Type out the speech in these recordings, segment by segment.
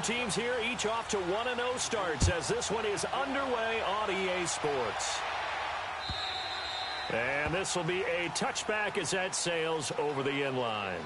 teams here, each off to 1-0 starts as this one is underway on EA Sports. And this will be a touchback as that sails over the end line.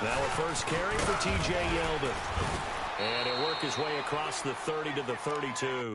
Now a first carry for T.J. Yeldon. And he'll work his way across the 30 to the 32.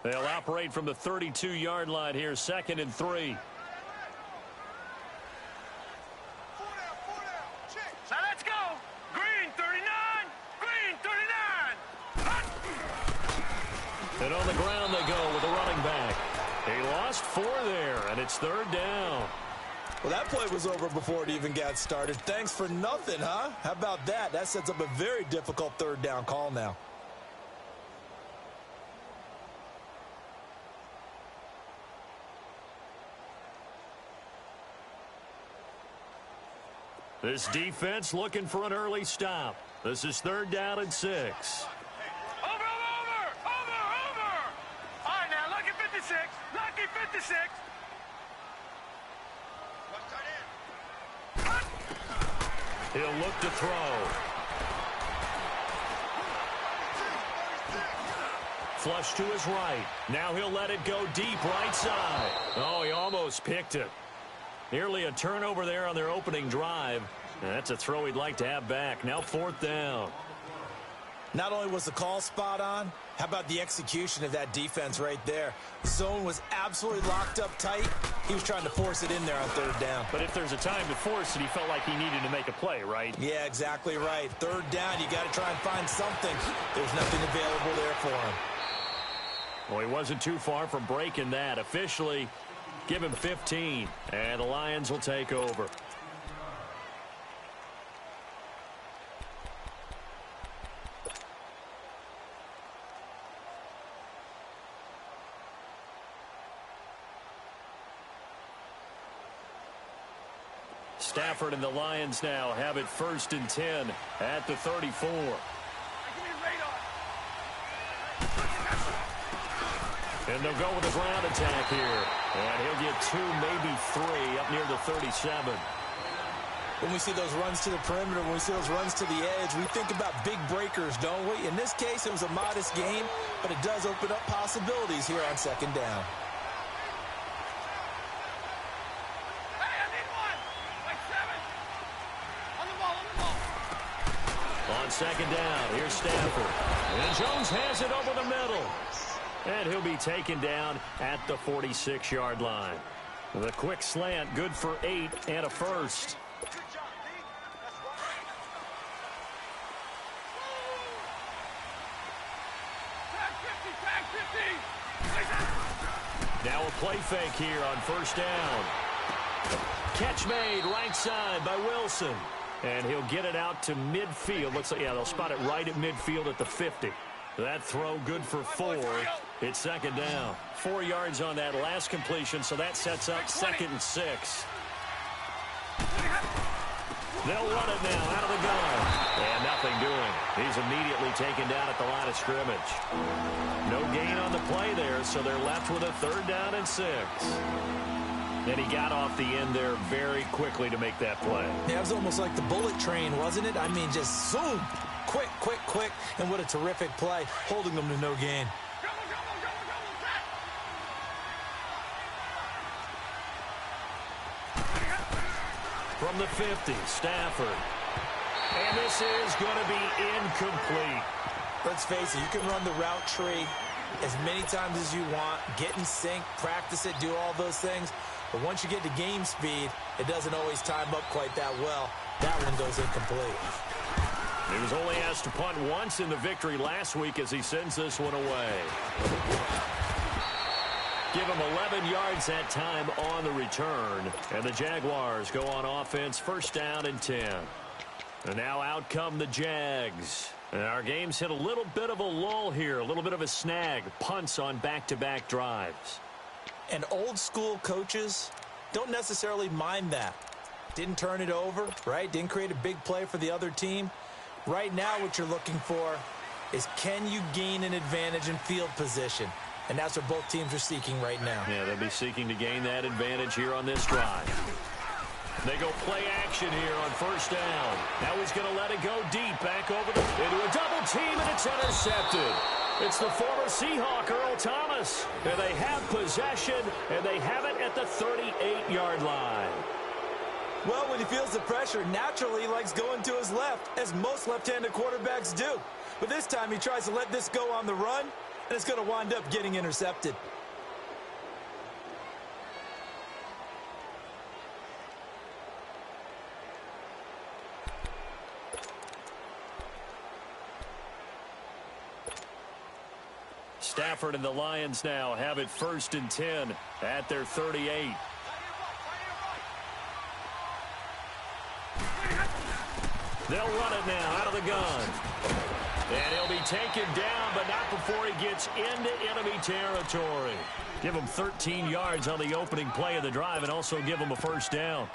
They'll operate from the 32-yard line here, 2nd and 3. So let's go. Green 39. Green 39. And on the ground they go with a running back. He lost 4 there, and it's 3rd down. Well, that play was over before it even got started. Thanks for nothing, huh? How about that? That sets up a very difficult 3rd down call now. This defense looking for an early stop. This is 3rd down and 6. Over. All right, now, lucky 56. Lucky 56. He'll look to throw. Flush to his right. Now he'll let it go deep right side. Oh, he almost picked it. Nearly a turnover there on their opening drive. That's a throw he'd like to have back. Now 4th down. Not only was the call spot on, how about the execution of that defense right there? Zone was absolutely locked up tight. He was trying to force it in there on 3rd down. But if there's a time to force it, he felt like he needed to make a play, right? Yeah, exactly right. 3rd down, you got to try and find something. There's nothing available there for him. Well, he wasn't too far from breaking that. Officially, give him 15, and the Lions will take over. Stafford and the Lions now have it 1st and 10 at the 34. And they'll go with a ground attack here. And he'll get 2, maybe 3 up near the 37. When we see those runs to the perimeter, when we see those runs to the edge, we think about big breakers, don't we? In this case, it was a modest gain, but it does open up possibilities here on 2nd down. Hey, I need one. Like 7. On the ball. On 2nd down, here's Stafford. And Jones has it over the middle. And he'll be taken down at the 46-yard line. The quick slant, good for 8 and a first. Now a play fake here on 1st down. catch made right side by Wilson. And he'll get it out to midfield. Looks like, yeah, they'll spot it right at midfield at the 50. That throw good for 4. It's second down. 4 yards on that last completion, so that sets up 2nd and 6. They'll run it now out of the gun. And nothing doing. He's immediately taken down at the line of scrimmage. No gain on the play there, so they're left with a 3rd down and 6. And he got off the end there very quickly to make that play. Yeah, it was almost like the bullet train, wasn't it? I mean, just zoom. Quick, quick, quick. And what a terrific play, holding them to no gain. From the 50, Stafford. And this is going to be incomplete. Let's face it, you can run the route tree as many times as you want, get in sync, practice it, do all those things. But once you get to game speed, it doesn't always time up quite that well. That one goes incomplete. He was only asked to punt once in the victory last week as he sends this one away. Give him 11 yards that time on the return. And the Jaguars go on offense, 1st down and 10. And now out come the Jags. And our game's hit a little bit of a lull here, a little bit of a snag. Punts on back-to-back drives. And old-school coaches don't necessarily mind that. Didn't turn it over, right? Didn't create a big play for the other team. Right now what you're looking for is, can you gain an advantage in field position? And that's what both teams are seeking right now. Yeah, they'll be seeking to gain that advantage here on this drive. They go play action here on 1st down. Now he's going to let it go deep back over into a double team, and it's intercepted. It's the former Seahawk, Earl Thomas. And they have possession, and they have it at the 38-yard line. Well, when he feels the pressure, naturally he likes going to his left, as most left-handed quarterbacks do. But this time he tries to let this go on the run, and it's going to wind up getting intercepted. Stafford and the Lions now have it 1st and 10 at their 38. They'll run it now out of the gun. And he'll be taken down, but not before he gets into enemy territory. Give him 13 yards on the opening play of the drive and also give him a 1st down.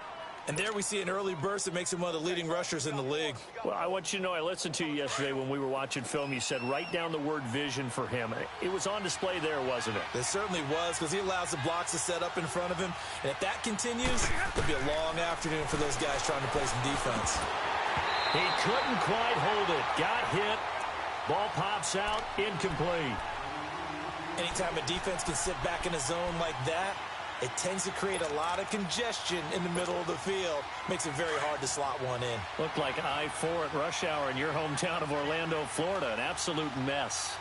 And there we see an early burst that makes him one of the leading rushers in the league. Well, I want you to know, I listened to you yesterday when we were watching film. You said write down the word vision for him. It was on display there, wasn't it? It certainly was, because he allows the blocks to set up in front of him. And if that continues, it'll be a long afternoon for those guys trying to play some defense. He couldn't quite hold it. Got hit. Ball pops out. Incomplete. Anytime a defense can sit back in a zone like that, it tends to create a lot of congestion in the middle of the field. Makes it very hard to slot one in. Looked like I-4 at rush hour in your hometown of Orlando, Florida. An absolute mess.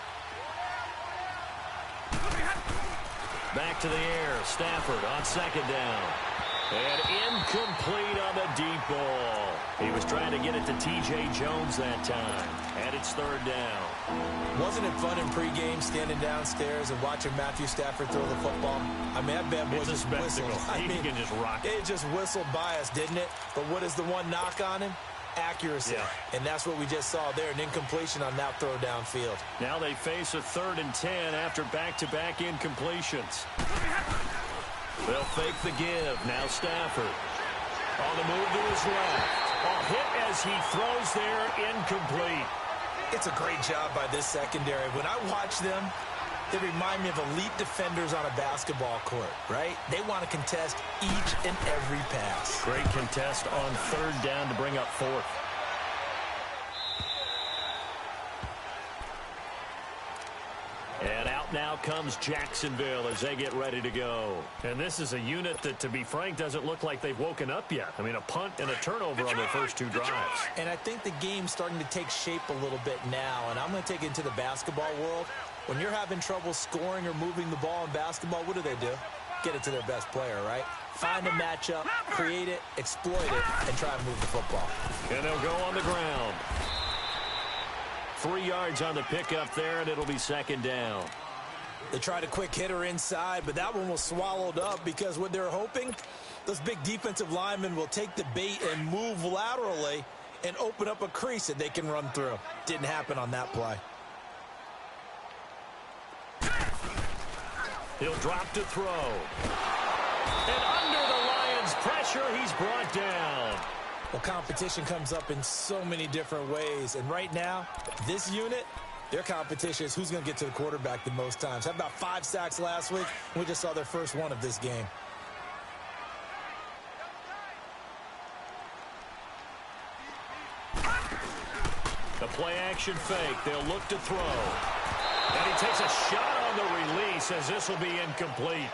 Back to the air. Stafford on 2nd down. And incomplete on the deep ball. He was trying to get it to T.J. Jones that time. And it's 3rd down. Wasn't it fun in pregame standing downstairs and watching Matthew Stafford throw the football? I mean, that bad boy just whistled. He can just rock it. It just whistled by us, didn't it? But what is the one knock on him? Accuracy. Yeah. And that's what we just saw there, an incompletion on that throw downfield. Now they face a 3rd and 10 after back-to-back incompletions. They'll fake the give. Now Stafford on the move to his left. A hit as he throws there, incomplete. It's a great job by this secondary. When I watch them, they remind me of elite defenders on a basketball court, right? They want to contest each and every pass. Great contest on 3rd down to bring up 4th. And out now comes Jacksonville as they get ready to go. And this is a unit that, to be frank, doesn't look like they've woken up yet. I mean, a punt and a turnover on their first 2 drives. And I think the game's starting to take shape a little bit now. And I'm going to take it into the basketball world. When you're having trouble scoring or moving the ball in basketball, what do? Get it to their best player, right? Find a matchup, create it, exploit it, and try and move the football. And they'll go on the ground. 3 yards on the pickup there, and it'll be 2nd down. They tried a quick hitter inside, but that one was swallowed up because what they're hoping, those big defensive linemen will take the bait and move laterally and open up a crease that they can run through. Didn't happen on that play. He'll drop to throw. And under the Lions' pressure, he's brought down. Well, competition comes up in so many different ways. And right now, this unit, their competition is who's going to get to the quarterback the most times. Had about 5 sacks last week. We just saw their first one of this game. The play-action fake. They'll look to throw. And he takes a shot on the release as this will be incomplete.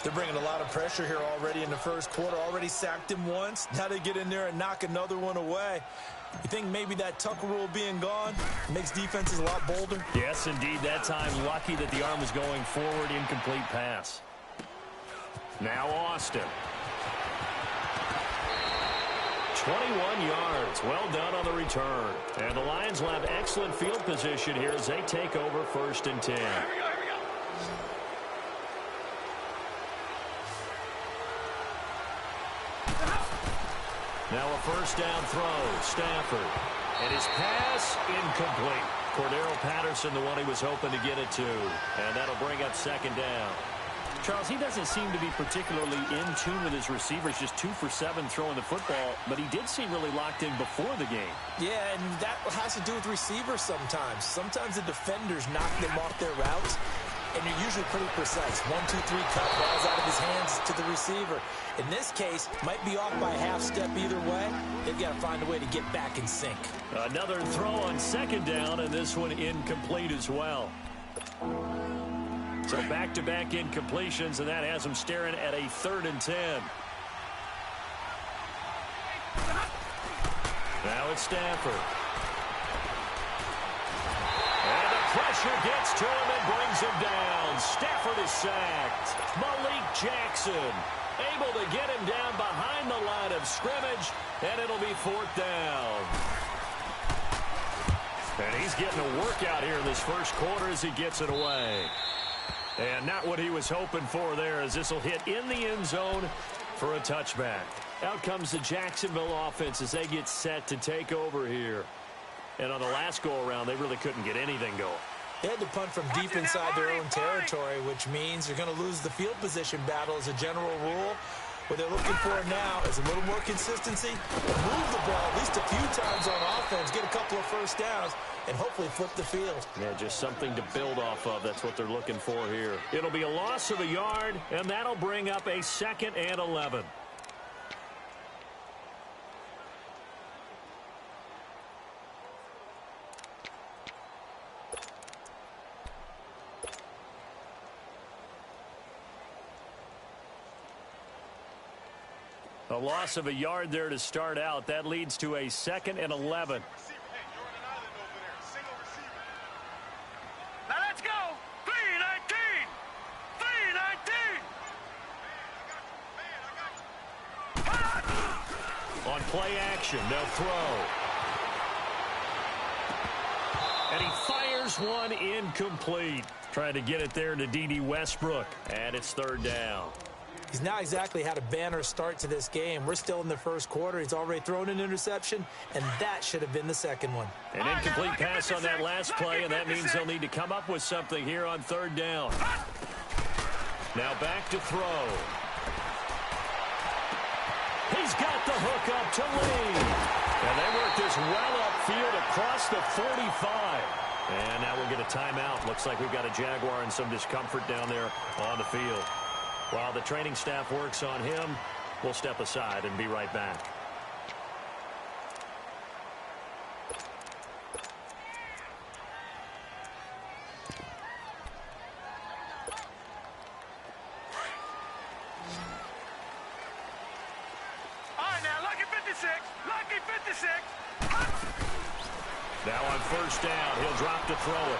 They're bringing a lot of pressure here already in the first quarter. Already sacked him once. Now they get in there and knock another one away. You think maybe that Tucker rule being gone makes defenses a lot bolder? Yes, indeed. That time, lucky that the arm was going forward. Incomplete pass. Now Austin. 21 yards. Well done on the return. And the Lions will have excellent field position here as they take over 1st and 10. Now a first down throw. Stafford. And his pass incomplete. Cordero Patterson, the one he was hoping to get it to. And that'll bring up 2nd down. Charles, he doesn't seem to be particularly in tune with his receivers, just 2 for 7 throwing the football, but he did seem really locked in before the game. Yeah, and that has to do with receivers sometimes. Sometimes the defenders knock them off their routes, and you're usually pretty precise. 1, 2, 3, cut, balls out of his hands to the receiver. In this case, might be off by a half step either way. They've got to find a way to get back in sync. Another throw on 2nd down, and this one incomplete as well. So back-to-back incompletions, and that has them staring at a 3rd and 10. Now it's Stafford. And the pressure gets to him and brings him down. Stafford is sacked. Malik Jackson able to get him down behind the line of scrimmage, and it'll be 4th down. And he's getting a workout here in this first quarter as he gets it away. And not what he was hoping for there, as this will hit in the end zone for a touchback. Out comes the Jacksonville offense as they get set to take over here. And on the last go-around, they really couldn't get anything going. They had to punt from deep inside their own territory, which means you're going to lose the field position battle as a general rule. What they're looking for now is a little more consistency, move the ball at least a few times on offense, get a couple of first downs, and hopefully flip the field. Yeah, just something to build off of. That's what they're looking for here. It'll be a loss of a yard, and that'll bring up a 2nd and 11. A loss of a yard there to start out. That leads to a 2nd and 11. Now let's go. 3-19. 3-19. On play action, they'll throw. And he fires one incomplete. Trying to get it there to D.D. Westbrook. And it's 3rd down. He's not exactly had a banner start to this game. We're still in the first quarter. He's already thrown an interception, and that should have been the 2nd one. An incomplete pass on that last play, and that means they'll need to come up with something here on 3rd down. Now back to throw. He's got the hook up to Lee. And they work this well upfield across the 45. And now we'll get a timeout. Looks like we've got a Jaguar and some discomfort down there on the field. While the training staff works on him, we'll step aside and be right back. All right, now, lucky 56. Lucky 56. Now on 1st down, he'll drop to throw it.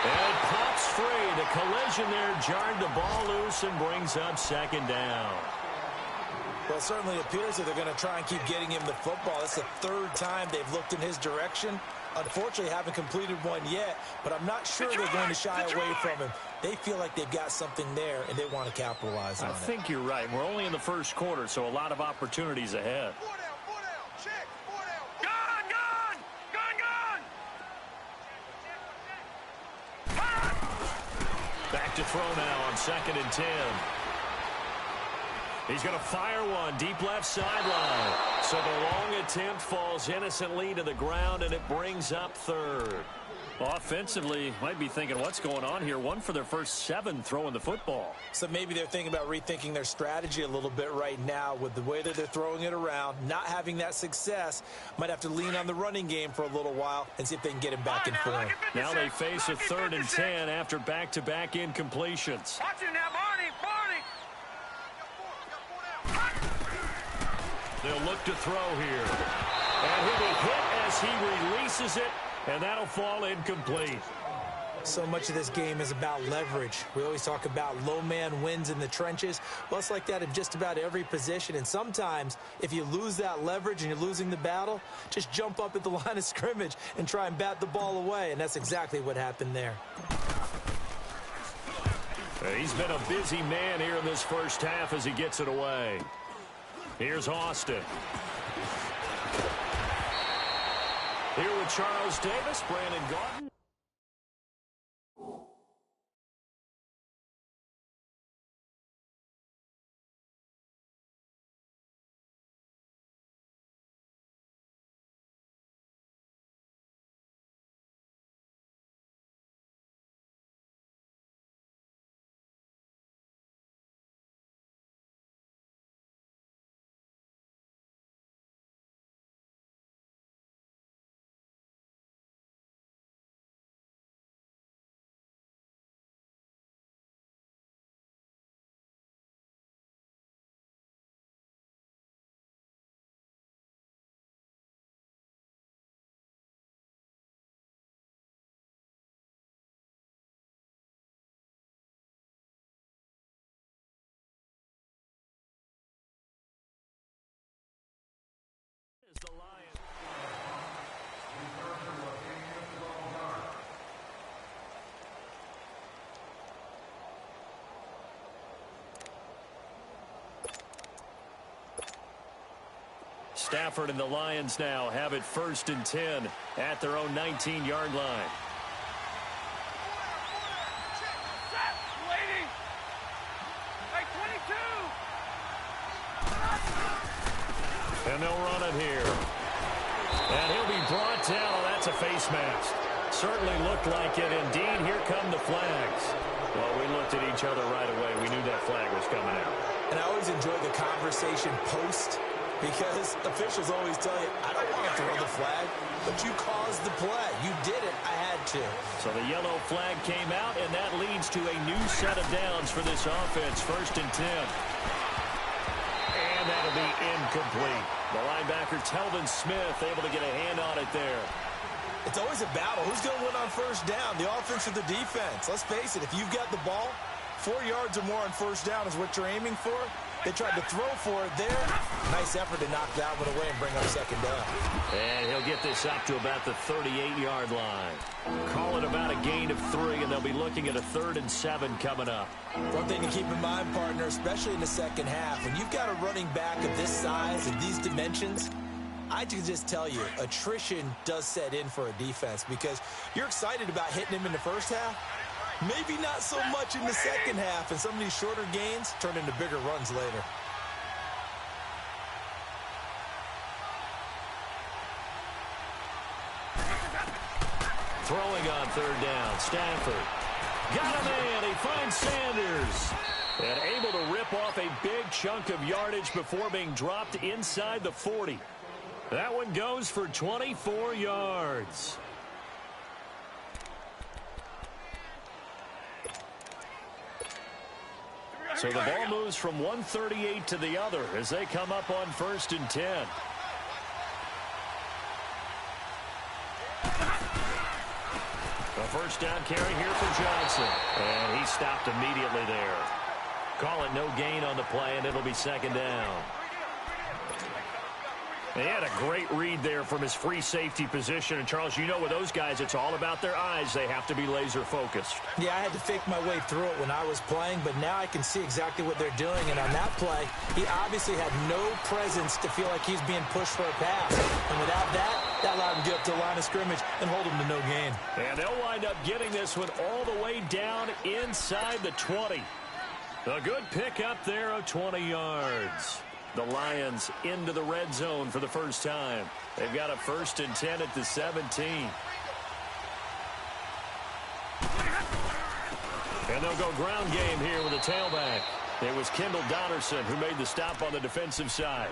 And pops free. The collision there jarred the ball loose and brings up 2nd down. Well, it certainly appears that they're going to try and keep getting him the football. That's the 3rd time they've looked in his direction. unfortunately haven't completed one yet, but I'm not sure they're going to shy away from him. They feel like they've got something there, and they want to capitalize on it. I think you're right. We're only in the first quarter, so a lot of opportunities ahead. Back to throw now on 2nd and 10. He's going to fire one deep left sideline. So the long attempt falls innocently to the ground, and it brings up 3rd. Offensively, might be thinking, what's going on here? 1 for their first 7 throwing the football. So maybe they're thinking about rethinking their strategy a little bit right now with the way that they're throwing it around, not having that success. Might have to lean on the running game for a little while and see if they can get him back in form. Now they face a 3rd and 10 after back-to-back incompletions. Watch it now, Barney. They'll look to throw here. And he'll be hit as he releases it, and that'll fall incomplete. So much of this game is about leverage. We always talk about low man wins in the trenches. Well, it's like that in just about every position. And sometimes, if you lose that leverage and you're losing the battle, just jump up at the line of scrimmage and try and bat the ball away. And that's exactly what happened there. He's been a busy man here in this first half as he gets it away. Here's Austin. Here with Charles Davis, Brandon Gordon. The Lions. Stafford and the Lions now have it 1st and 10 at their own 19-yard line. And they'll run it here. And he'll be brought down. Oh, that's a face mask. Certainly looked like it. Indeed, here come the flags. Well, we looked at each other right away. We knew that flag was coming out. And I always enjoy the conversation post, because officials always tell you, I don't want to throw the flag, but you caused the play. You did it. I had to. So the yellow flag came out, and that leads to a new set of downs for this offense. 1st and 10. And that'll be incomplete. The linebacker, Telvin Smith, able to get a hand on it there. It's always a battle. Who's going to win on 1st down, the offense or the defense? Let's face it, if you've got the ball, 4 yards or more on 1st down is what you're aiming for. They tried to throw for it there. Nice effort to knock that one away and bring up 2nd down. And he'll get this up to about the 38-yard line. Call it about a gain of 3, and they'll be looking at a 3rd and 7 coming up. One thing to keep in mind, partner, especially in the second half, when you've got a running back of this size and these dimensions, I can just tell you, attrition does set in for a defense, because you're excited about hitting him in the first half. Maybe not so much in the second half, and some of these shorter gains turn into bigger runs later. Throwing on 3rd down, Stafford. Got a man, he finds Sanders. And able to rip off a big chunk of yardage before being dropped inside the 40. That one goes for 24 yards. So the ball moves from 138 to the other as they come up on 1st and 10. A 1st down carry here for Johnson. And he stopped immediately there. Call it no gain on the play, and it'll be 2nd down. He had a great read there from his free safety position. And, Charles, you know with those guys, it's all about their eyes. They have to be laser-focused. Yeah, I had to fake my way through it when I was playing, but now I can see exactly what they're doing. And on that play, he obviously had no presence to feel like he's being pushed for a pass. And without that, that allowed him to get up to the line of scrimmage and hold him to no gain. And they'll wind up getting this one all the way down inside the 20. A good pickup there of 20 yards. The Lions into the red zone for the first time. They've got a 1st and 10 at the 17. And they'll go ground game here with a tailback. It was Kendall Donnerson who made the stop on the defensive side.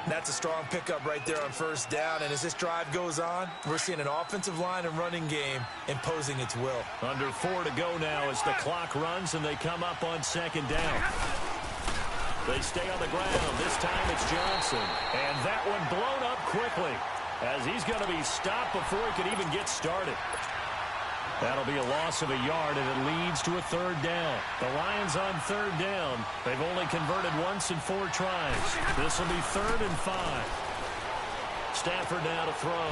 That's a strong pickup right there on 1st down. And as this drive goes on, we're seeing an offensive line and running game imposing its will. Under 4 to go now as the clock runs and they come up on 2nd down. They stay on the ground. This time it's Johnson. And that one blown up quickly as he's going to be stopped before he can even get started. That'll be a loss of a yard, and it leads to a 3rd down. The Lions on 3rd down. They've only converted once in 4 tries. This will be 3rd and 5. Stafford now to throw.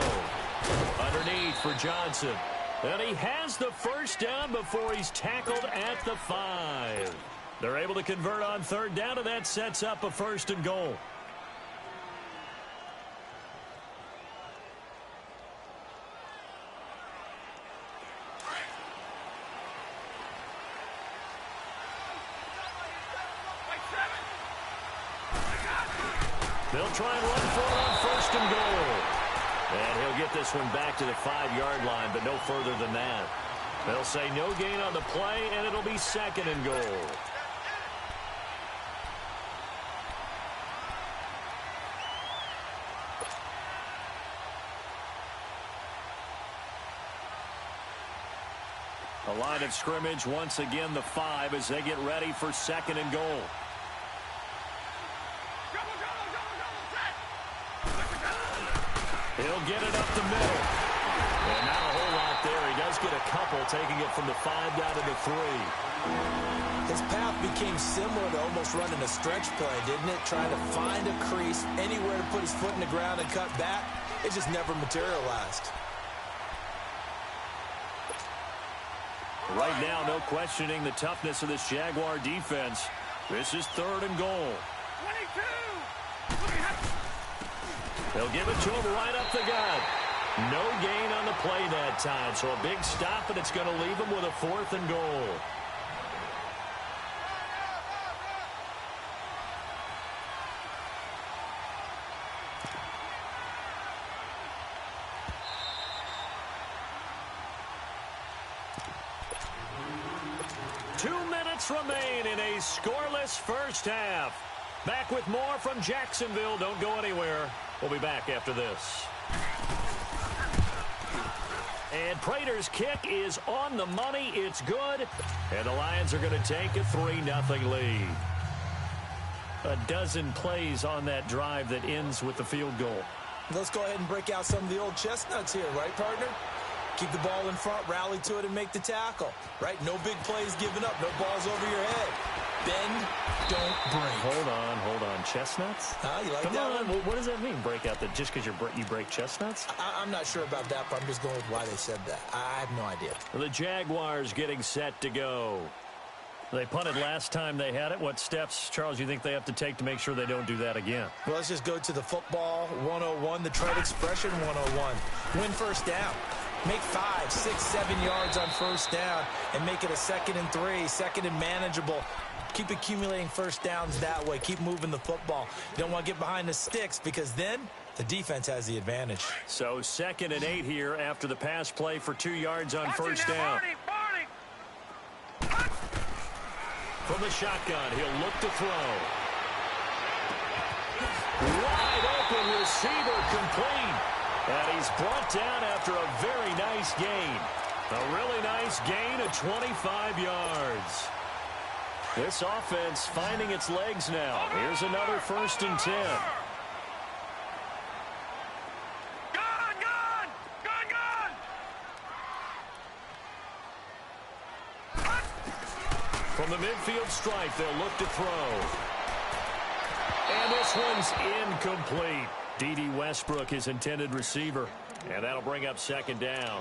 Underneath for Johnson. And he has the 1st down before he's tackled at the 5. They're able to convert on 3rd down, and that sets up a 1st and goal. They'll try and run for it on 1st and goal. And he'll get this one back to the 5-yard line, but no further than that. They'll say no gain on the play, and it'll be 2nd and goal. A line of scrimmage, once again the 5 as they get ready for 2nd and goal. He'll get it up the middle. And not a whole lot there. He does get a couple, taking it from the 5 down to the 3. His path became similar to almost running a stretch play, didn't it? Trying to find a crease, anywhere to put his foot in the ground and cut back. It just never materialized. Right now, no questioning the toughness of this Jaguar defense. This is 3rd and goal. 22! They'll give it to him right up the gut. No gain on the play that time, so a big stop, and it's going to leave him with a 4th and goal. Remain in a scoreless first half. Back with more from Jacksonville. Don't go anywhere. We'll be back after this. And Prater's kick is on the money. It's good. And the Lions are going to take a 3-0 lead. A dozen plays on that drive that ends with the field goal. Let's go ahead and break out some of the old chestnuts here, right, partner? Keep the ball in front, rally to it, and make the tackle. Right? No big plays given up. No balls over your head. Bend, don't break. Hold on. Chestnuts? You like Come that on. one? What does that mean, break out? Just because you break chestnuts? I'm not sure about that, but I'm just going with why they said that. I have no idea. The Jaguars getting set to go. They punted last time they had it. What steps, Charles, you think they have to take to make sure they don't do that again? Well, let's just go to the football 101, the trade expression 101. Win 1st down. Make 5, 6, 7 yards on 1st down and make it a 2nd and 3, 2nd and manageable. Keep accumulating 1st downs that way. Keep moving the football. You don't want to get behind the sticks because then the defense has the advantage. So 2nd and 8 here after the pass play for 2 yards on 1st down. From the shotgun, he'll look to throw. Wide open receiver complete. And he's brought down after a very nice gain. A really nice gain of 25 yards. This offense finding its legs now. Here's another 1st and 10. From the midfield stripe, they'll look to throw. And this one's incomplete. D.D. Westbrook, his intended receiver. And that'll bring up second down.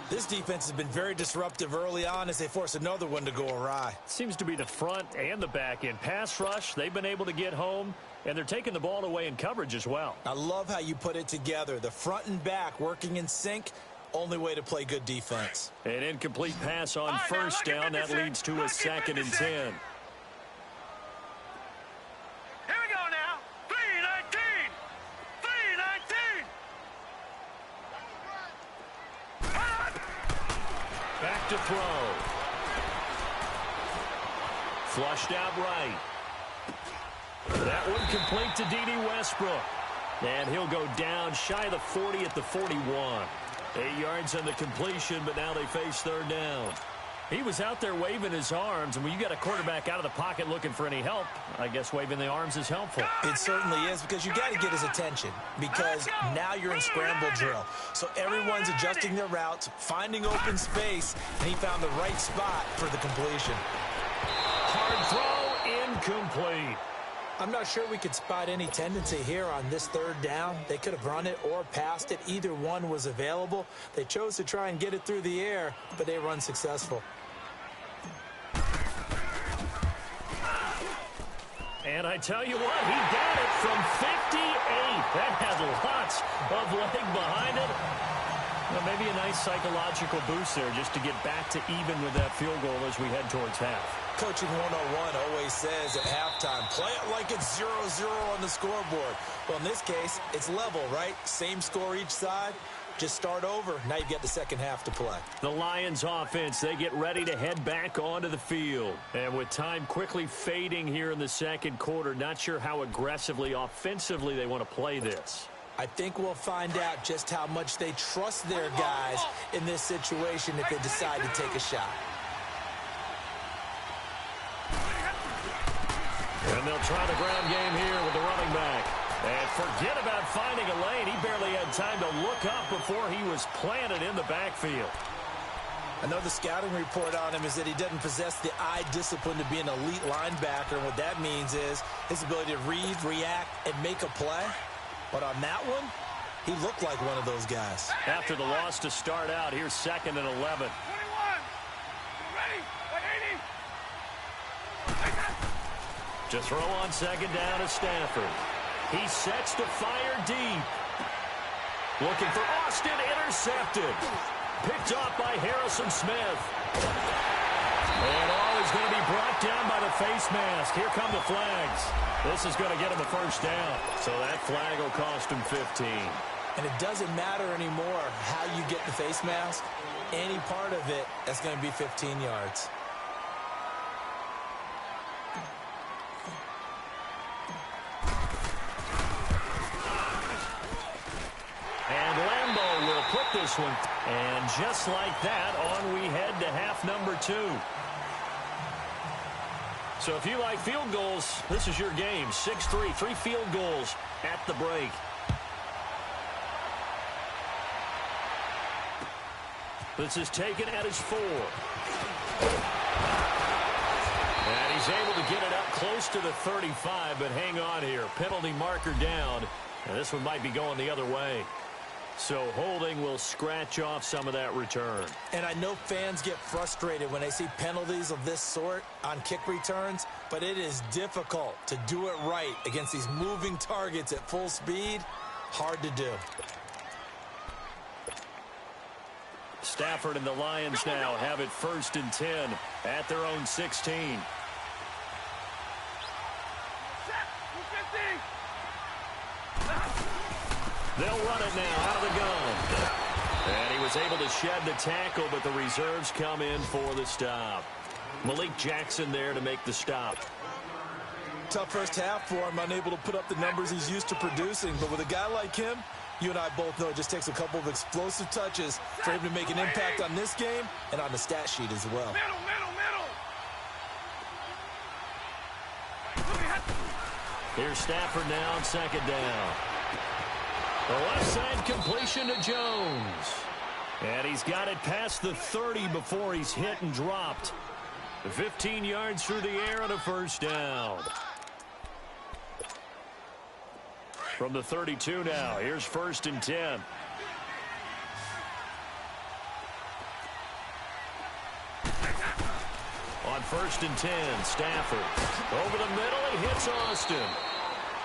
This defense has been very disruptive early on as they force another one to go awry. Seems to be the front and the back end. Pass rush, they've been able to get home, and they're taking the ball away in coverage as well. I love how you put it together. The front and back working in sync, only way to play good defense. An incomplete pass on first down. That leads to a 2nd and 10. Here we go now. 3-19. 3-19. Back to throw. Flushed out right. That one complete to D.D. Westbrook. And he'll go down shy of the 40 at the 41. 8 yards on the completion, but now they face third down. He was out there waving his arms, and when you got a quarterback out of the pocket looking for any help, I guess waving the arms is helpful. It certainly is, because you got to get his attention, because now you're in scramble drill. So everyone's adjusting their routes, finding open space, and he found the right spot for the completion. Hard throw, incomplete. I'm not sure we could spot any tendency here on this third down. They could have run it or passed it. Either one was available. They chose to try and get it through the air, but they were unsuccessful. And I tell you what, he got it from 58. That had lots of leg behind it. Well, maybe a nice psychological boost there just to get back to even with that field goal as we head towards half. Coaching 101 always says at halftime, play it like it's 0-0 on the scoreboard. Well, in this case, it's level, right? Same score each side. Just start over. Now you get the second half to play. The Lions offense, they get ready to head back onto the field. And with time quickly fading here in the second quarter, not sure how aggressively, offensively they want to play this. I think we'll find out just how much they trust their guys in this situation if they decide to take a shot. And they'll try the ground game here with the running back. And forget about finding a lane. He barely had time to look up before he was planted in the backfield. I know the scouting report on him is that he doesn't possess the eye discipline to be an elite linebacker. And what that means is his ability to read, react, and make a play. But on that one, he looked like one of those guys. After the loss to start out, here's 2nd and 11. 21. Ready? 180. To throw on second down is Stafford. He sets to fire deep. Looking for Austin, intercepted. Picked off by Harrison Smith. And all is going to be brought down by the face mask. Here come the flags. This is going to get him a first down. So that flag will cost him 15. And it doesn't matter anymore how you get the face mask. Any part of it, that's going to be 15 yards. And Lambeau will put this one. And just like that, on we head to half number 2. So if you like field goals, this is your game. 6-3, 3 field goals at the break. This is taken at his 4. And he's able to get it up close to the 35, but hang on here. Penalty marker down. And this one might be going the other way. So holding will scratch off some of that return. And I know fans get frustrated when they see penalties of this sort on kick returns, but it is difficult to do it right against these moving targets at full speed. Hard to do. Stafford and the Lions now have it 1st and 10 at their own 16. They'll run it now out of the gun. And he was able to shed the tackle, but the reserves come in for the stop. Malik Jackson there to make the stop. Tough first half for him, unable to put up the numbers he's used to producing. But with a guy like him, you and I both know it just takes a couple of explosive touches for him to make an impact on this game and on the stat sheet as well. Middle. Here's Stafford now on second down. The left side completion to Jones. And he's got it past the 30 before he's hit and dropped. 15 yards through the air and a first down. From the 32 now, here's 1st and 10. On 1st and 10, Stafford. Over the middle, he hits Austin.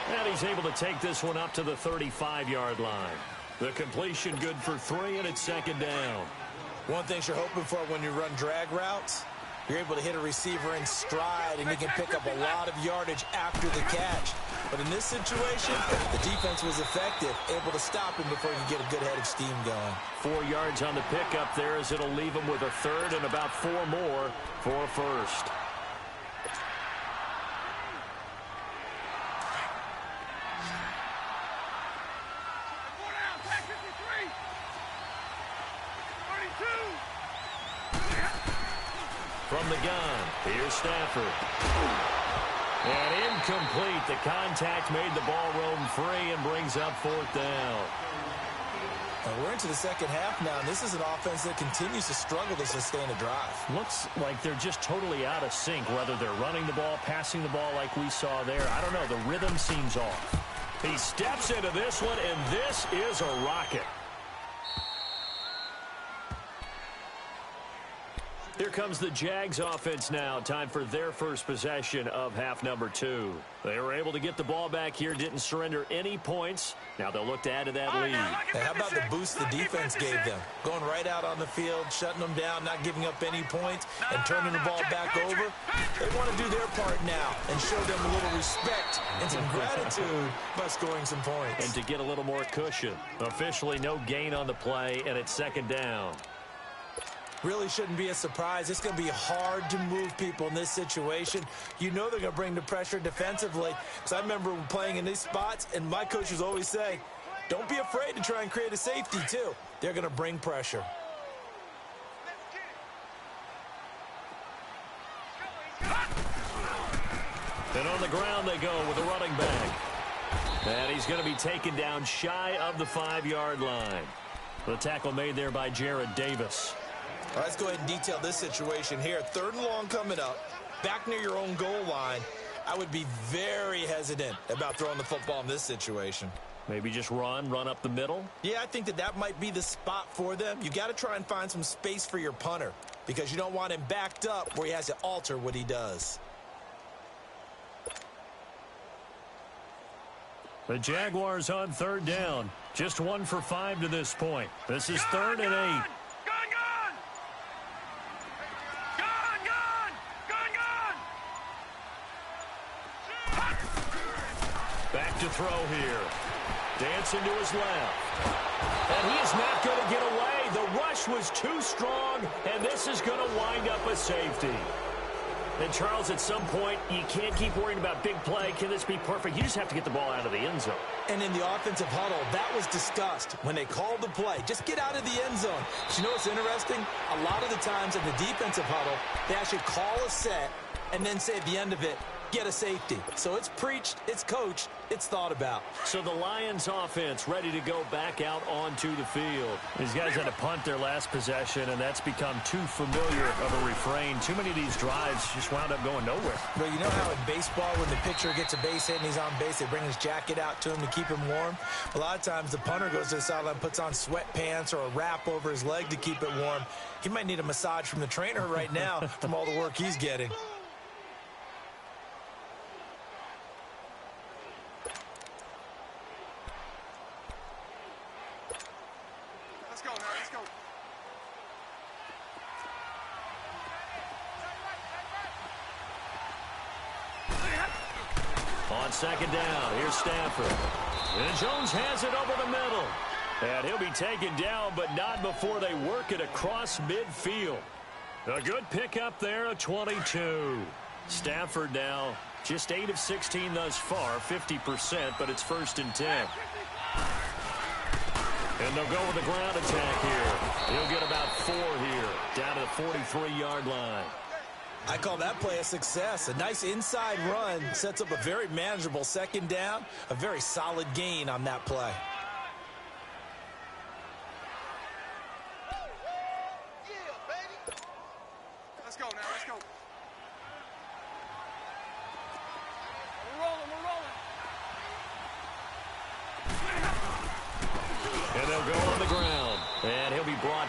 And he's able to take this one up to the 35-yard line. The completion good for 3, and it's 2nd down. One thing you're hoping for when you run drag routes, you're able to hit a receiver in stride, and you can pick up a lot of yardage after the catch. But in this situation, the defense was effective, able to stop him before he could get a good head of steam going. 4 yards on the pickup there as it'll leave him with a 3rd and about 4 more for a 1st. From the gun, here's Stafford. And incomplete. The contact made the ball roam free and brings up 4th down. And we're into the second half now, and this is an offense that continues to struggle to sustain a drive. Looks like they're just totally out of sync, whether they're running the ball, passing the ball like we saw there. I don't know. The rhythm seems off. He steps into this one, and this is a rocket. Here comes the Jags offense now. Time for their first possession of half number 2. They were able to get the ball back here, didn't surrender any points. Now they'll look to add to that lead. Hey, how about the boost the defense gave them? Going right out on the field, shutting them down, not giving up any points, and turning the ball back over. They want to do their part now and show them a little respect and some gratitude by scoring some points. And to get a little more cushion. Officially no gain on the play, and it's 2nd down. Really shouldn't be a surprise. It's going to be hard to move people in this situation. You know they're going to bring the pressure defensively. Because I remember playing in these spots, and my coaches always say, don't be afraid to try and create a safety, too. They're going to bring pressure. And on the ground they go with a running back. And he's going to be taken down shy of the 5-yard line. The tackle made there by Jared Davis. All right, let's go ahead and detail this situation here. 3rd and long coming up, back near your own goal line. I would be very hesitant about throwing the football in this situation. Maybe just run up the middle? Yeah, I think that might be the spot for them. You got to try and find some space for your punter because you don't want him backed up where he has to alter what he does. The Jaguars on 3rd down. Just 1 for 5 to this point. This is 3rd and 8. Back to throw here. Dancing to his left. And he is not going to get away. The rush was too strong, and this is going to wind up a safety. And, Charles, at some point, you can't keep worrying about big play. Can this be perfect? You just have to get the ball out of the end zone. And in the offensive huddle, that was discussed when they called the play. Just get out of the end zone. But you know what's interesting? A lot of the times in the defensive huddle, they actually call a set and then say at the end of it, get a safety. So it's preached, it's coached, it's thought about. So the Lions offense ready to go back out onto the field. These guys had to punt their last possession, and that's become too familiar of a refrain. Too many of these drives just wound up going nowhere. But you know how in baseball, when the pitcher gets a base hit and he's on base, they bring his jacket out to him to keep him warm? A lot of times the punter goes to the sideline, puts on sweatpants or a wrap over his leg to keep it warm. He might need a massage from the trainer right now from all the work he's getting. On 2nd down, here's Stafford. And Jones has it over the middle. And he'll be taken down, but not before they work it across midfield. A good pickup there, a 22. Stafford now just 8 of 16 thus far, 50%, but it's 1st and 10. And they'll go with the ground attack here. He'll get about 4 here, down to the 43-yard line. I call that play a success. A nice inside run sets up a very manageable 2nd down, a very solid gain on that play. Let's go now, let's go. We're rolling, we're rolling.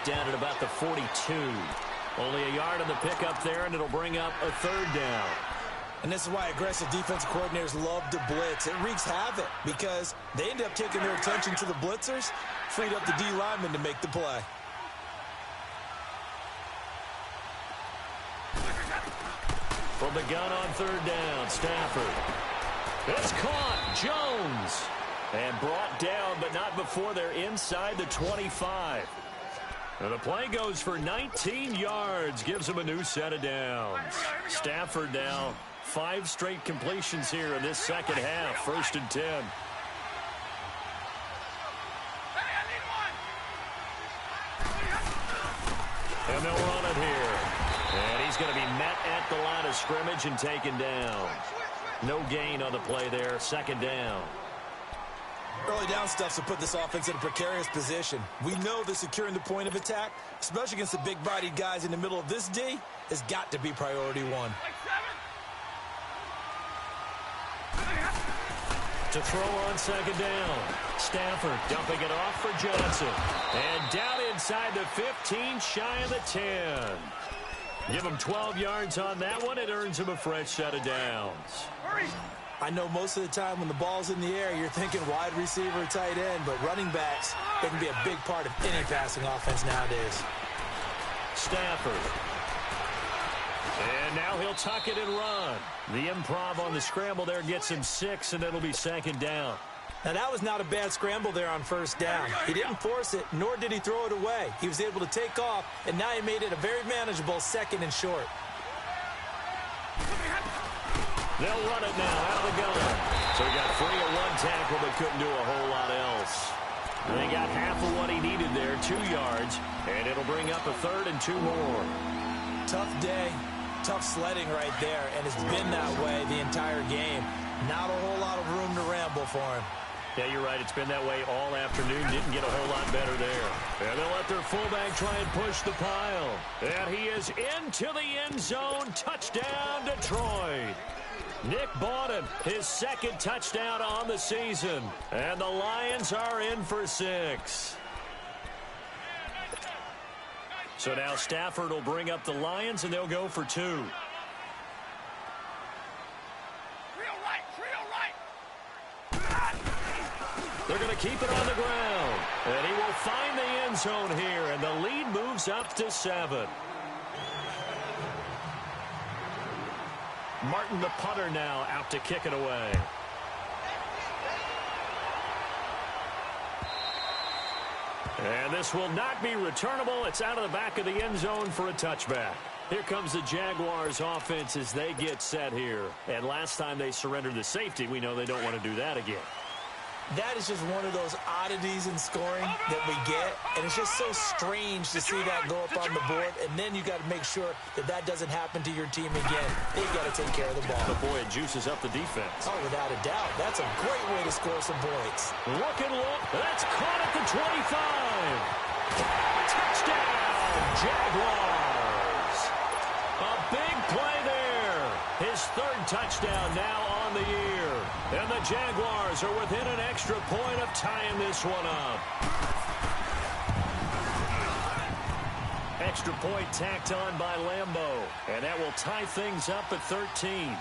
down at about the 42. Only a yard on the pickup there, and it'll bring up a third down. And this is why aggressive defensive coordinators love to blitz. It wreaks havoc because they end up taking their attention to the blitzers, freed up the D lineman to make the play. From the gun on third down, Stafford. It's caught. Jones. And brought down, but not before they're inside the 25. And the play goes for 19 yards. Gives them a new set of downs. Stafford now 5 straight completions here in this second half. 1st and 10. And they'll run it here. And he's going to be met at the line of scrimmage and taken down. No gain on the play there. 2nd down. Early down stuff's to put this offense in a precarious position. We know that securing the point of attack, especially against the big-bodied guys in the middle of this D, has got to be priority 1. To throw on 2nd down. Stafford dumping it off for Johnson. And down inside the 15, shy of the 10. Give him 12 yards on that one. It earns him a fresh set of downs. I know most of the time when the ball's in the air, you're thinking wide receiver, tight end, but running backs, they can be a big part of any passing offense nowadays. Stafford. And now he'll tuck it and run. The improv on the scramble there gets him 6, and it'll be 2nd down. Now, that was not a bad scramble there on 1st down. He didn't force it, nor did he throw it away. He was able to take off, and now he made it a very manageable 2nd and short. They'll run it now out of the gun. So he got free of 1 tackle, but couldn't do a whole lot else. And they got half of what he needed there, 2 yards, and it'll bring up a 3rd and 2 more. Tough day, tough sledding right there, and it's been that way the entire game. Not a whole lot of room to ramble for him. Yeah, you're right. It's been that way all afternoon. Didn't get a whole lot better there. And they'll let their fullback try and push the pile. And he is into the end zone. Touchdown, Detroit. Nick Bawden, his 2nd touchdown on the season. And the Lions are in for 6. So now Stafford will bring up the Lions, and they'll go for 2. They're going to keep it on the ground. And he will find the end zone here, and the lead moves up to 7. Martin, the punter, now out to kick it away. And this will not be returnable. It's out of the back of the end zone for a touchback. Here comes the Jaguars offense as they get set here. And last time they surrendered the safety, we know they don't want to do that again. That is just one of those oddities in scoring that we get, and it's just so strange to see that go up on the board, and then you got to make sure that that doesn't happen to your team again. They've got to take care of the ball. But boy, it juices up the defense. Oh, without a doubt. That's a great way to score some points. Look and look. That's caught at the 25. Touchdown, Jaguars. A big play there. His 3rd touchdown now on the year. And the Jaguars are within an extra point of tying this one up. Extra point tacked on by Lambeau. And that will tie things up at 13.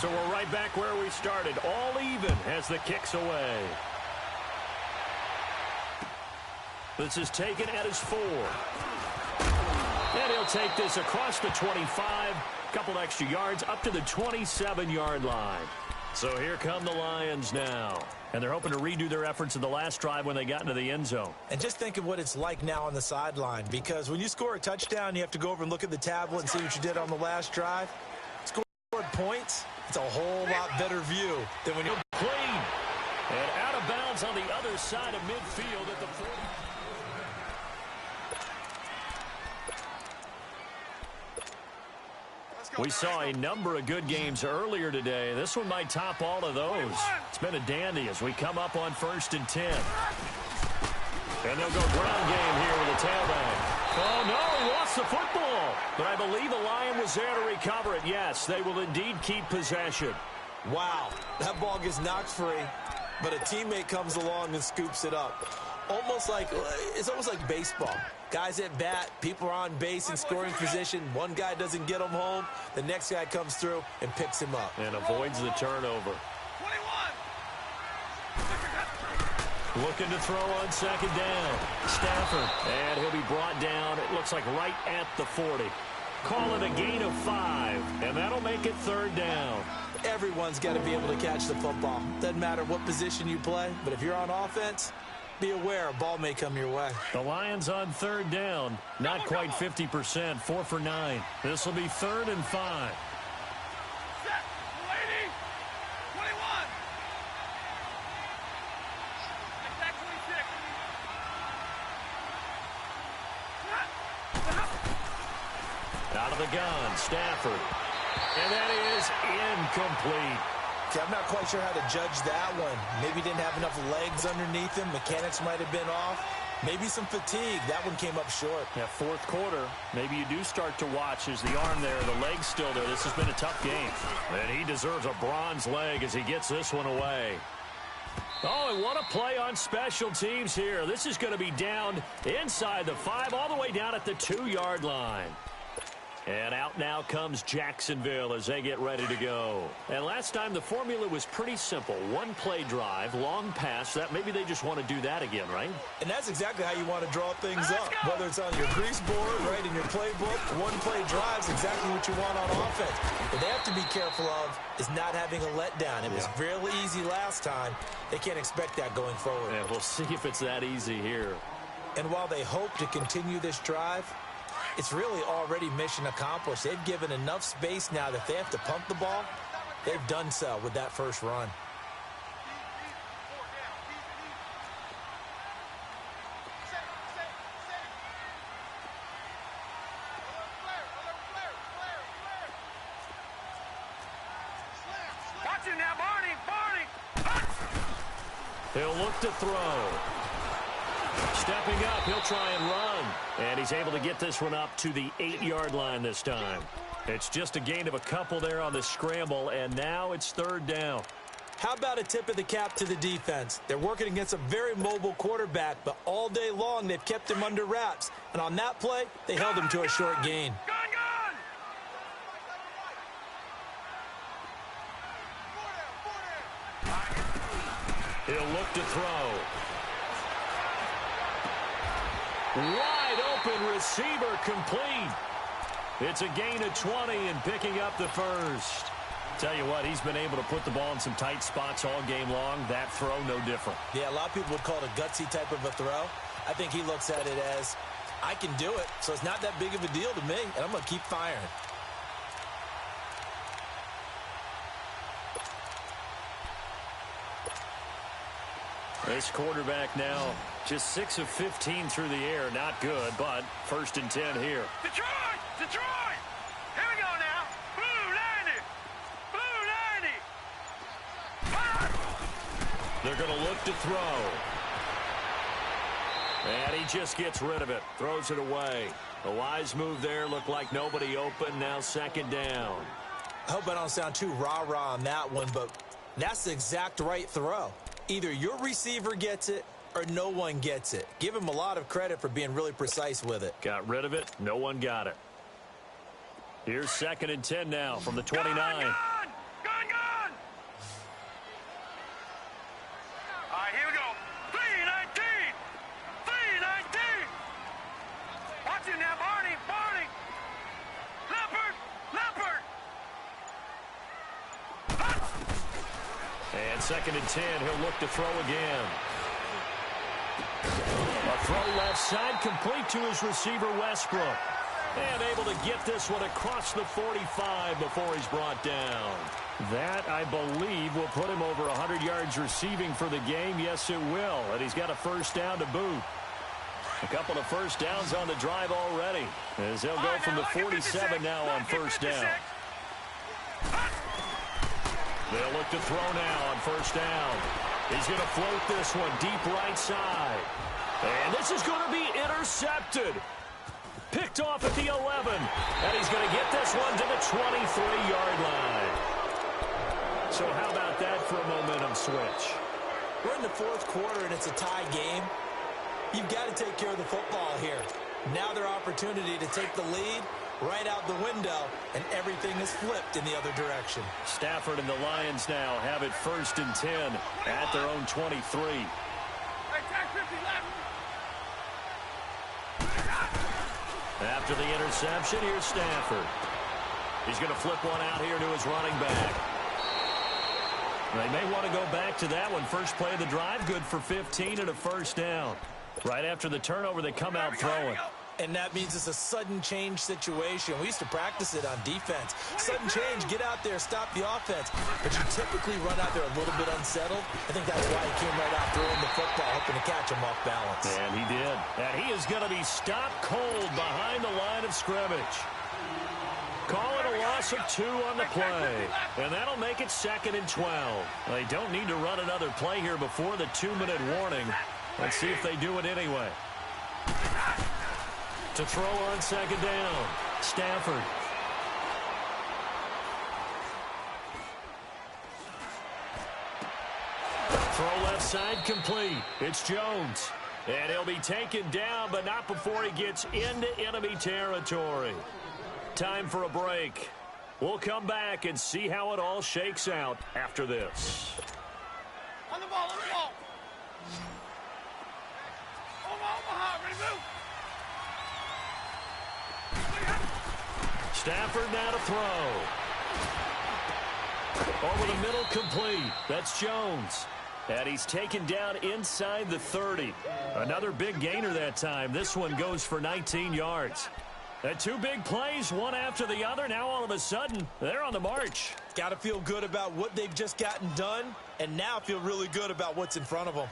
So we're right back where we started. All even as the kick's away. This is taken at his 4. And he'll take this across the 25. Couple extra yards up to the 27-yard line. So here come the Lions now. And they're hoping to redo their efforts in the last drive when they got into the end zone. And just think of what it's like now on the sideline. Because when you score a touchdown, you have to go over and look at the tablet and see what you did on the last drive. Scored points. It's a whole lot better view than when you're clean. And out of bounds on the other side of midfield at the 40. We saw a number of good games earlier today. This one might top all of those. It's been a dandy as we come up on 1st and 10. And they'll go ground game here with a tailback. Oh, no, he lost the football. But I believe the Lion was there to recover it. Yes, they will indeed keep possession. Wow, that ball gets knocked free, but a teammate comes along and scoops it up. It's almost like baseball. Guys at bat, people are on base in scoring position. One guy doesn't get him home. The next guy comes through and picks him up. And avoids the turnover. 21. Looking to throw on second down. Stafford. And he'll be brought down, it looks like right at the 40. Call it a gain of 5. And that'll make it third down. Everyone's got to be able to catch the football. Doesn't matter what position you play, but if you're on offense, be aware a ball may come your way. The Lions on third down. Not quite 50%. 4 for 9. This will be 3rd and 5. Set. 80. 21. Attack 26. Out of the gun, Stafford. And that is incomplete. Okay, I'm not quite sure how to judge that one. Maybe didn't have enough legs underneath him. Mechanics might have been off. Maybe some fatigue. That one came up short. Yeah, fourth quarter, maybe you do start to watch as the arm there, the leg's still there. This has been a tough game. And he deserves a bronze leg as he gets this one away. Oh, and what a play on special teams here. This is going to be down inside the 5, all the way down at the 2-yard line. And out now comes Jacksonville as they get ready to go. And last time the formula was pretty simple. One play drive, long pass. That maybe they just want to do that again, right? And that's exactly how you want to draw things up. Whether it's on your grease board, right, in your playbook, one play drive is exactly what you want on offense. What they have to be careful of is not having a letdown. It was really easy last time. They can't expect that going forward. And we'll see if it's that easy here. And while they hope to continue this drive, it's really already mission accomplished. They've given enough space now that if they have to punt the ball, they've done so with that first run. Watch it now, Barney. He'll look to throw. Stepping up, he'll try and run. And he's able to get this one up to the 8-yard line this time. It's just a gain of a couple there on the scramble, and now it's third down. How about a tip of the cap to the defense? They're working against a very mobile quarterback, but all day long they've kept him under wraps. And on that play, they held him to a short gain. Gun. He'll look to throw. Wide open receiver complete. It's a gain of 20 and picking up the first. Tell you what, he's been able to put the ball in some tight spots all game long. That throw, no different. Yeah, a lot of people would call it a gutsy type of a throw. I think he looks at it as, I can do it, so it's not that big of a deal to me, and I'm going to keep firing. This quarterback now just 6 of 15 through the air. Not good, but 1st and 10 here. Detroit! Here we go now. Blue 90. They're going to look to throw. And he just gets rid of it. Throws it away. A wise move there. Looked like nobody open. Now 2nd down. I hope I don't sound too rah-rah on that one, but that's the exact right throw. Either your receiver gets it or no one gets it. Give him a lot of credit for being really precise with it. Got rid of it. No one got it. Here's 2nd and 10 now from the 29. Gun! All right, here we go. 319. Watch it now, Barney. Leopard. And 2nd and 10. He'll look to throw again. A throw left side complete to his receiver, Westbrook. And able to get this one across the 45 before he's brought down. That, I believe, will put him over 100 yards receiving for the game. Yes, it will. And he's got a 1st down to boot. A couple of 1st downs on the drive already. As they'll go from the 47 now on 1st down. They'll look to throw now on 1st down. He's going to float this one deep right side. And this is going to be intercepted. Picked off at the 11. And he's going to get this one to the 23-yard line. So how about that for a momentum switch? We're in the fourth quarter, and it's a tie game. You've got to take care of the football here. Now their opportunity to take the lead right out the window, and everything is flipped in the other direction. Stafford and the Lions now have it 1st and 10 at their own 23. After the interception, here's Stafford. He's going to flip one out here to his running back. They may want to go back to that one. First play of the drive, good for 15 and a first down. Right after the turnover, they come out throwing. And that means it's a sudden change situation. We used to practice it on defense. Sudden change, get out there, stop the offense. But you typically run out there a little bit unsettled. I think that's why he came right out throwing the football, hoping to catch him off balance. And he did. And he is going to be stopped cold behind the line of scrimmage. Call it a loss of 2 on the play. And that'll make it 2nd and 12. They don't need to run another play here before the 2-minute warning. Let's see if they do it anyway. To throw on 2nd down, Stafford. Throw left side complete. It's Jones. And he'll be taken down, but not before he gets into enemy territory. Time for a break. We'll come back and see how it all shakes out after this. On the ball, on the ball. Omaha, ready to move. Stafford now to throw. Over the middle, complete. That's Jones. And he's taken down inside the 30. Another big gainer that time. This one goes for 19 yards. 2 big plays, one after the other. Now all of a sudden, they're on the march. Got to feel good about what they've just gotten done, and now feel really good about what's in front of them.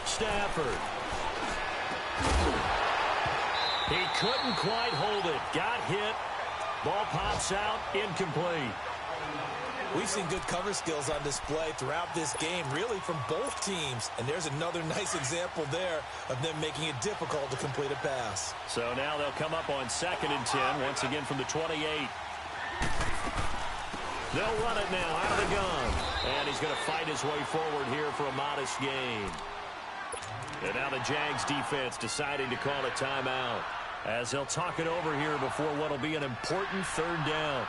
Stafford. He couldn't quite hold it. Got hit. Ball pops out. Incomplete. We've seen good cover skills on display throughout this game, really from both teams. And there's another nice example there of them making it difficult to complete a pass. So now they'll come up on 2nd and 10, once again from the 28. They'll run it now out of the gun. And he's going to fight his way forward here for a modest gain. And now the Jags defense deciding to call a timeout as they'll talk it over here before what will be an important 3rd down.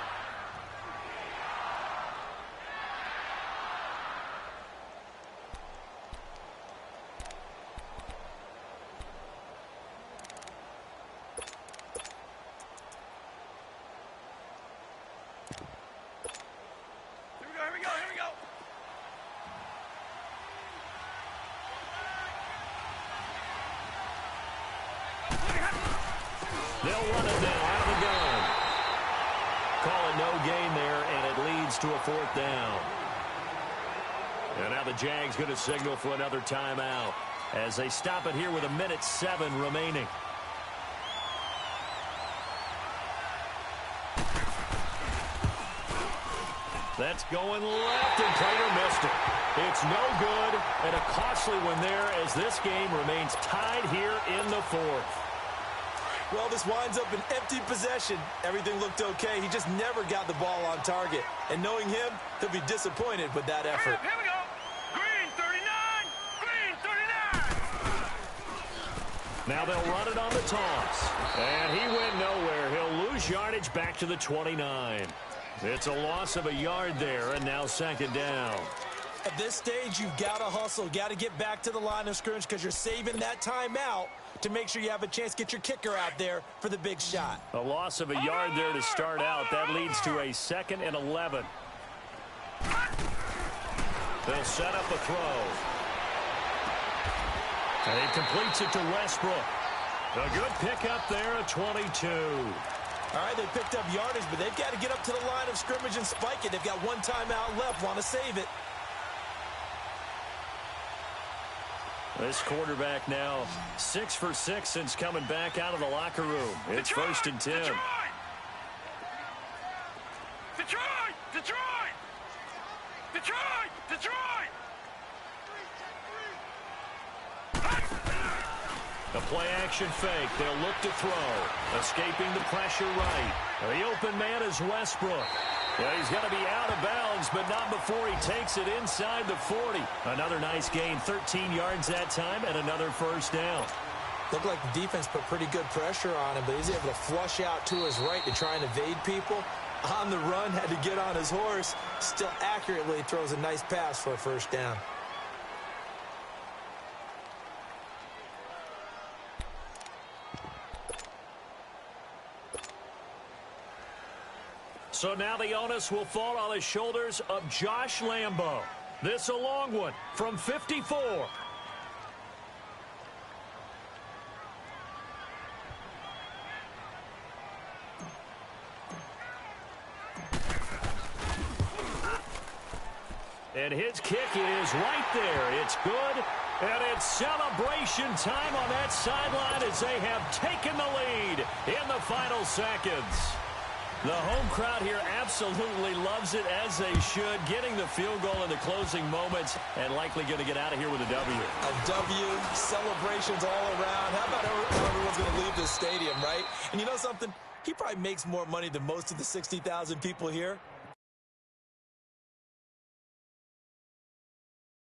They'll run it now out of the gun. Call it no gain there, and it leads to a 4th down. And now the Jags going to signal for another timeout as they stop it here with 1:07 remaining. That's going left, and Prater missed it. It's no good, and a costly one there as this game remains tied here in the 4th. Well, this winds up an empty possession. Everything looked okay. He just never got the ball on target. And knowing him, he'll be disappointed with that effort. Here we go. Green 39. Green 39. Now they'll run it on the toss. And he went nowhere. He'll lose yardage back to the 29. It's a loss of a yard there, and now 2nd down. At this stage, you've got to hustle. Got to get back to the line of scrimmage because you're saving that timeout to make sure you have a chance to get your kicker out there for the big shot. A loss of a yard there to start out. That leads to a 2nd and 11. They'll set up a throw. And he completes it to Westbrook. A good pickup there at 22. All right, they picked up yardage, but they've got to get up to the line of scrimmage and spike it. They've got one timeout left, want to save it. This quarterback now 6 for 6 since coming back out of the locker room. It's Detroit! 1st and 10. Detroit! Detroit! Detroit! Detroit! Detroit! The play-action fake. They'll look to throw. Escaping the pressure right. The open man is Westbrook. Well, he's going to be out of bounds, but not before he takes it inside the 40. Another nice gain, 13 yards that time, and another first down. Looked like the defense put pretty good pressure on him, but he's able to flush out to his right to try and evade people. On the run, had to get on his horse. Still accurately throws a nice pass for a first down. So now the onus will fall on the shoulders of Josh Lambo. This a long one from 54. And his kick is right there. It's good. And it's celebration time on that sideline as they have taken the lead in the final seconds. The home crowd here absolutely loves it, as they should, getting the field goal in the closing moments and likely going to get out of here with a W. A W, celebrations all around. How about how everyone's going to leave this stadium, right? And you know something? He probably makes more money than most of the 60,000 people here.